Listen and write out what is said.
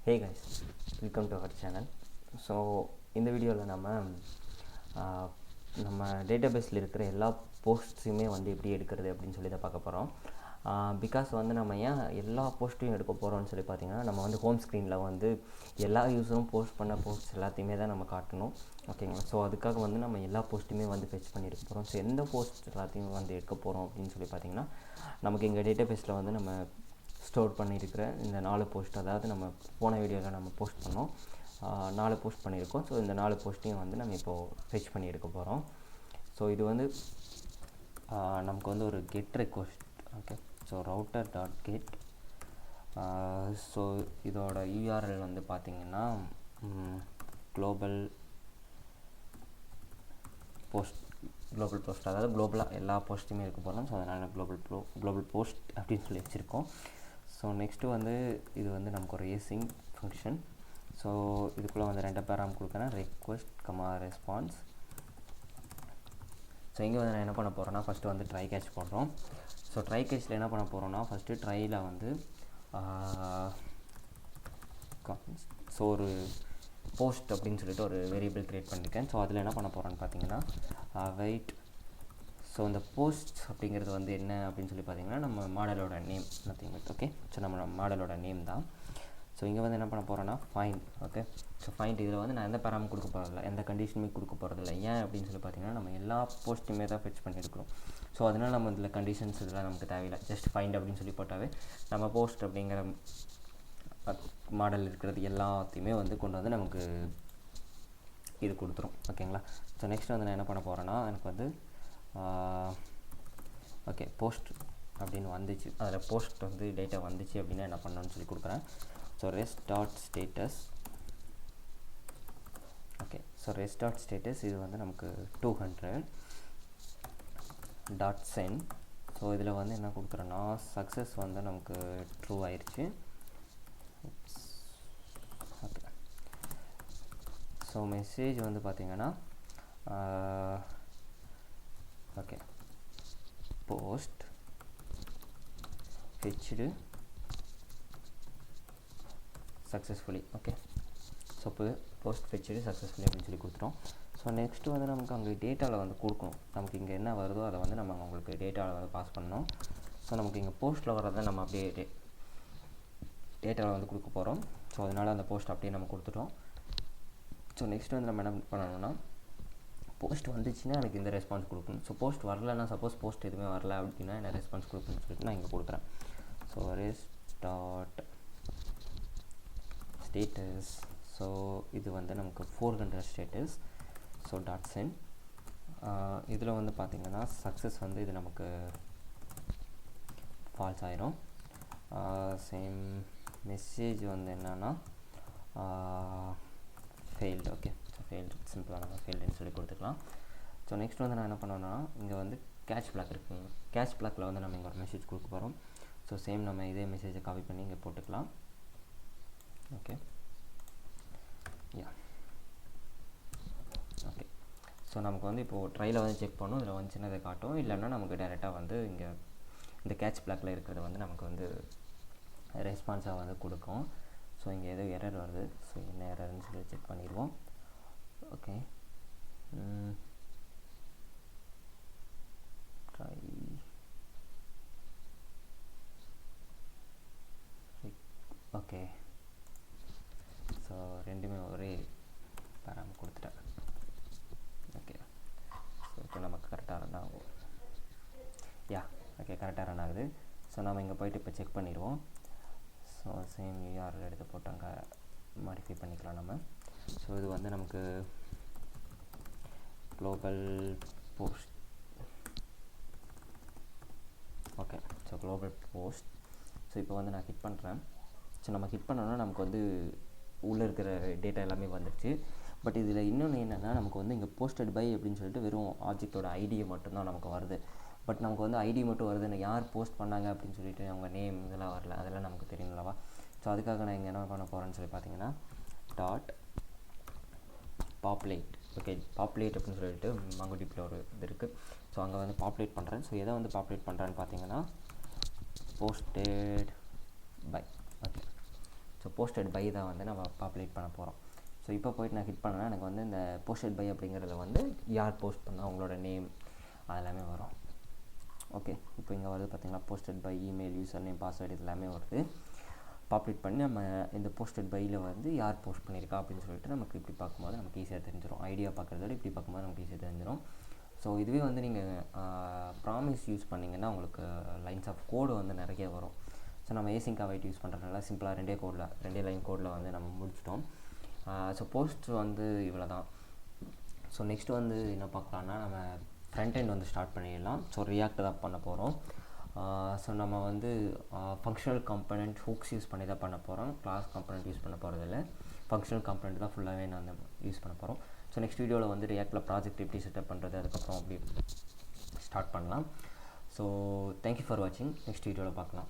Hey guys, welcome to our channel. So இந்த வீடியோவில் நம்ம டேட்டாபேஸில் இருக்கிற எல்லா போஸ்ட்ஸுமே எப்படி எடுக்கிறது அப்படின்னு சொல்லி தான் பார்க்க போகிறோம். பிகாஸ் நம்ம ஏன் எல்லா போஸ்ட்டையும் எடுக்க போகிறோம்னு சொல்லி பார்த்தீங்கன்னா, நம்ம ஹோம் ஸ்க்ரீனில் எல்லா யூஸரும் போஸ்ட் பண்ண போஸ்ட் எல்லாத்தையுமே தான் நம்ம காட்டணும். ஓகேங்களா? ஸோ அதுக்காக நம்ம எல்லா போஸ்ட்டுமே ஃபெச் பண்ணி எடுக்க போகிறோம். ஸோ எந்த போஸ்ட் எல்லாத்தையும் எடுக்க போகிறோம் அப்படின்னு சொல்லி பார்த்தீங்கன்னா, நமக்கு எங்கள் டேட்டாபேஸில் நம்ம ஸ்டோர் பண்ணியிருக்கிற இந்த 4 போஸ்ட், அதாவது நம்ம போன வீடியோவில் நம்ம போஸ்ட் பண்ணோம், 4 போஸ்ட் பண்ணியிருக்கோம். ஸோ இந்த 4 போஸ்ட்டையும் நம்ம இப்போது ஃபெச் பண்ணி எடுக்க போகிறோம். ஸோ இது நமக்கு ஒரு get request. Okay, so router.get. So இதோட URL பார்த்திங்கன்னா குளோபல் போஸ்ட், அதாவது குளோபலாக எல்லா போஸ்ட்டுமே இருக்க போகிறோம். ஸோ அதனால் குளோபல் போஸ்ட் அப்படின்னு சொல்லி வச்சுருக்கோம். ஸோ நெக்ஸ்ட்டு இது நமக்கு ஒரு ஏசிங் ஃபங்க்ஷன். ஸோ இதுக்குள்ளே 2 பேராம் கொடுக்குறேன், ரெக்வஸ்ட் ரெஸ்பான்ஸ். ஸோ இங்கே நான் என்ன பண்ண போகிறேன்னா, ஃபஸ்ட்டு ட்ரை கேட்ச் போடுறோம். ஸோ ட்ரை கேட்சில் என்ன பண்ண போகிறோன்னா, ஃபஸ்ட்டு ட்ரையில் ஸோ ஒரு போஸ்ட் அப்படின்னு சொல்லிட்டு ஒரு வேரியபிள் க்ரியேட் பண்ணியிருக்கேன். ஸோ அதில் என்ன பண்ண போகிறோன்னு பார்த்தீங்கன்னா, வெயிட். ஸோ இந்த போஸ்ட் அப்படிங்கிறது என்ன அப்படின்னு சொல்லி பார்த்தீங்கன்னா, நம்ம மாடலோட name, nothing but. Okay, so நம்ம மாடலோட நேம் தான். ஸோ இங்கே என்ன பண்ண போகிறோன்னா, ஃபைண்ட். ஓகே, ஸோ ஃபைண்ட் இதில் நான் எந்த பேராமும் கொடுக்க போகிறதில்ல, எந்த கண்டிஷனுமே கொடுக்க போகிறதில்ல. ஏன் அப்படின்னு சொல்லி பார்த்தீங்கன்னா, நம்ம எல்லா போஸ்ட்டுமே தான் ஃபெச் பண்ணி எடுக்கிறோம். ஸோ அதனால் நம்ம இதில் கண்டிஷன்ஸ் இதெல்லாம் நமக்கு தேவையில்லை. ஜஸ்ட் ஃபைண்ட் அப்படின்னு சொல்லி போட்டாவே நம்ம போஸ்ட் அப்படிங்கிற மாடல் இருக்கிறது எல்லாத்தையுமே கொண்டு நமக்கு இது கொடுத்துரும். ஓகேங்களா? ஸோ நெக்ஸ்ட் நான் என்ன பண்ண போகிறேன்னா, எனக்கு ஓகே போஸ்ட் அப்படின்னு வந்துச்சு, அதில் போஸ்ட் டேட்டா வந்துச்சு அப்படின்னா என்ன பண்ணணும்னு சொல்லி கொடுக்குறேன். So res.status. Okay, so res.status இது நமக்கு 200 .send. ஸோ இதில் என்ன கொடுக்குறேன்னா, சக்ஸஸ் நமக்கு ட்ரூ ஆயிடுச்சு. ஓகே, ஸோ மெசேஜ் பார்த்திங்கன்னா, okay post fetched successfully. Okay, so இப்போ போஸ்ட் ஃபெச்டு சக்ஸஸ்ஃபுல்லி அப்படின்னு சொல்லி கொடுத்துட்டோம். ஸோ நெக்ஸ்ட்டு நமக்கு அங்கே டேட்டாவில் கொடுக்கணும். நமக்கு இங்கே என்ன வருதோ அதை நம்ம அவங்களுக்கு டேட்டாவில் பாஸ் பண்ணணும். ஸோ நமக்கு இங்கே போஸ்ட்டில் வர்றதை நம்ம அப்படியே டேட்டாவில் கொடுக்க போகிறோம். ஸோ அதனால் அந்த போஸ்ட் அப்படியே நம்ம கொடுத்துட்டோம். ஸோ நெக்ஸ்ட்டு நம்ம என்ன பண்ணணும்னா, போஸ்ட் வந்துச்சுன்னா எனக்கு இந்த ரெஸ்பான்ஸ் கொடுக்கணும். ஸோ போஸ்ட் வரலன்னா, சப்போஸ் போஸ்ட் எதுவுமே வரல அப்படின்னா என்ன ரெஸ்பான்ஸ் கொடுக்கணும்னு சொல்லிட்டு நான் இங்கே கொடுக்குறேன். So res.status. ஸோ இது நமக்கு 400 ஸ்டேட்டஸ். So .send. இதில் பார்த்திங்கன்னா சக்ஸஸ் இது நமக்கு ஃபால்ஸ் ஆயிரும். சேம் மெசேஜ் என்னன்னா ஃபெயில்டு. ஓகே, ஸோ ஃபெயில்டு, சிம்பிளாக நம்ம ஃபெயில்டுன்னு சொல்லி கொடுத்துக்கலாம். ஸோ நெக்ஸ்ட் நான் என்ன பண்ணோன்னா, இங்கே கேட்ச் பிளாக் இருக்குங்க. கேட்ச் பிளாக்கில் நம்ம இங்கே ஒரு மெசேஜ் கொடுக்க போகிறோம். ஸோ சேம் நம்ம இதே மெசேஜை காப்பி பண்ணி இங்கே போட்டுக்கலாம். Okay, yeah okay. ஸோ நமக்கு இப்போது ட்ரையில் செக் பண்ணணும். இதில் வந்துச்சுன்னா இதை காட்டும், இல்லைன்னா நமக்கு டேரெக்டாக இங்கே இந்த கேட்ச் பிளாக்கில் இருக்கிறது நமக்கு ரெஸ்பான்ஸாக கொடுக்கும். ஸோ இங்கே ஏதோ எரர் வருது. ஸோ என்ன எரர்னு சொல்லி செக் பண்ணிடுவோம். Okay, try. ஓகே, ஸோ ரெண்டுமே ஒரே பேராம கொடுத்துட்டேன். ஓகே, ஸோ இப்போ நமக்கு கரெக்டாக ரன் ஆகும். யா ஓகே, கரெக்டாக ரன் ஆகுது. ஸோ நம்ம இங்கே போய்ட்டு இப்போ செக் பண்ணிடுவோம். ஸோ சேம் URL எடுத்து போட்டு அங்கே மாடிஃபை பண்ணிக்கலாம் நம்ம. ஸோ இது நமக்கு global post. Okay, so global post. So இப்போ நான் ஹிட் பண்ணுறேன். ஸோ நம்ம ஹிட் பண்ணோன்னா நமக்கு உள்ளே இருக்கிற டேட்டா எல்லாமே வந்துடுச்சு. பட் இதில் இன்னொன்று என்னென்னா, நமக்கு இங்கே போஸ்டட் பை அப்படின்னு சொல்லிட்டு வெறும் ஆப்ஜெக்டோட ஐடியை மட்டும்தான் நமக்கு வருது. பட் நமக்கு ஐடி மட்டும் வருது, யார் போஸ்ட் பண்ணாங்க அப்படின்னு சொல்லிட்டு அவங்க நேம் இதெல்லாம் வரல. அதெல்லாம் நமக்கு தெரியுங்களா? ஸோ அதுக்காக நான் இங்கே என்ன பண்ண போகிறேன்னு சொல்லி பார்த்தீங்கன்னா, .populate. ஓகே, பாப்புலேட் அப்படின்னு சொல்லிட்டு MongoDBல ஒரு இது இருக்குது. ஸோ அங்கே பாப்புலேட் பண்ணுறேன். ஸோ எதை பாப்புலேட் பண்ணுறேன்னு பார்த்தீங்கன்னா, posted by. Okay, so posted by தான் வந்து நம்ம பாப்புலேட் பண்ண போகிறோம். ஸோ இப்போ போய்ட்டு நான் ஹிட் பண்ணேன்னா எனக்கு வந்து இந்த போஸ்டட் பை அப்படிங்கிறத வந்து யார் போஸ்ட் பண்ணால் அவங்களோட நேம் அதெல்லாமே வரும். ஓகே, இப்போ இங்கே வருது பார்த்தீங்களா, posted by email, user name, password இதெல்லாமே வருது. பாப்புலேட் பண்ணி நம்ம இந்த போஸ்டட் பையில் வந்து யார் போஸ்ட் பண்ணியிருக்கா அப்படின்னு சொல்லிட்டு நமக்கு இப்படி பார்க்கும்போது நமக்கு ஈஸியாக தெரிஞ்சிடும். ஐடியா பார்க்குறத விட இப்படி பார்க்கும்போது நமக்கு ஈஸியாக தெரிஞ்சிடும். ஸோ இதுவே வந்து நீங்கள் ப்ராமிஸ் யூஸ் பண்ணிங்கன்னா உங்களுக்கு லைன்ஸ் ஆஃப் கோடு வந்து நிறைய வரும். ஸோ நம்ம ஏசிங்க் அவைட் யூஸ் பண்ணுறதுனால சிம்பிளாக 2 லைன் கோடில் வந்து நம்ம முடிச்சிட்டோம். ஸோ போஸ்ட் வந்து இவ்வளோ தான். ஸோ நெக்ஸ்ட்டு வந்து என்ன பார்க்கலான்னா, நம்ம ஃப்ரண்ட் எண்ட் வந்து ஸ்டார்ட் பண்ணிடலாம். ஸோ ரியாக்ட் தான் பண்ண போகிறோம். ஸோ நம்ம வந்து ஃபங்க்ஷனல் காம்பனண்ட் ஹூக்ஸ் யூஸ் பண்ணி தான் பண்ண போகிறோம். கிளாஸ் காம்பனண்ட் யூஸ் பண்ண போகிறதில்ல, ஃபங்க்ஷனல் காம்பனண்ட் தான் ஃபுல்லாகவே நான் யூஸ் பண்ண போகிறோம். ஸோ நெக்ஸ்ட் வீடியோவில் வந்து ரியாக்டில் ப்ராஜெக்ட் எப்படி செட்டப் பண்ணுறது அதுக்கப்புறம் அப்படி ஸ்டார்ட் பண்ணலாம். ஸோ தேங்க்யூ ஃபார் வாட்சிங். நெக்ஸ்ட் வீடியோவில் பார்க்கலாம்.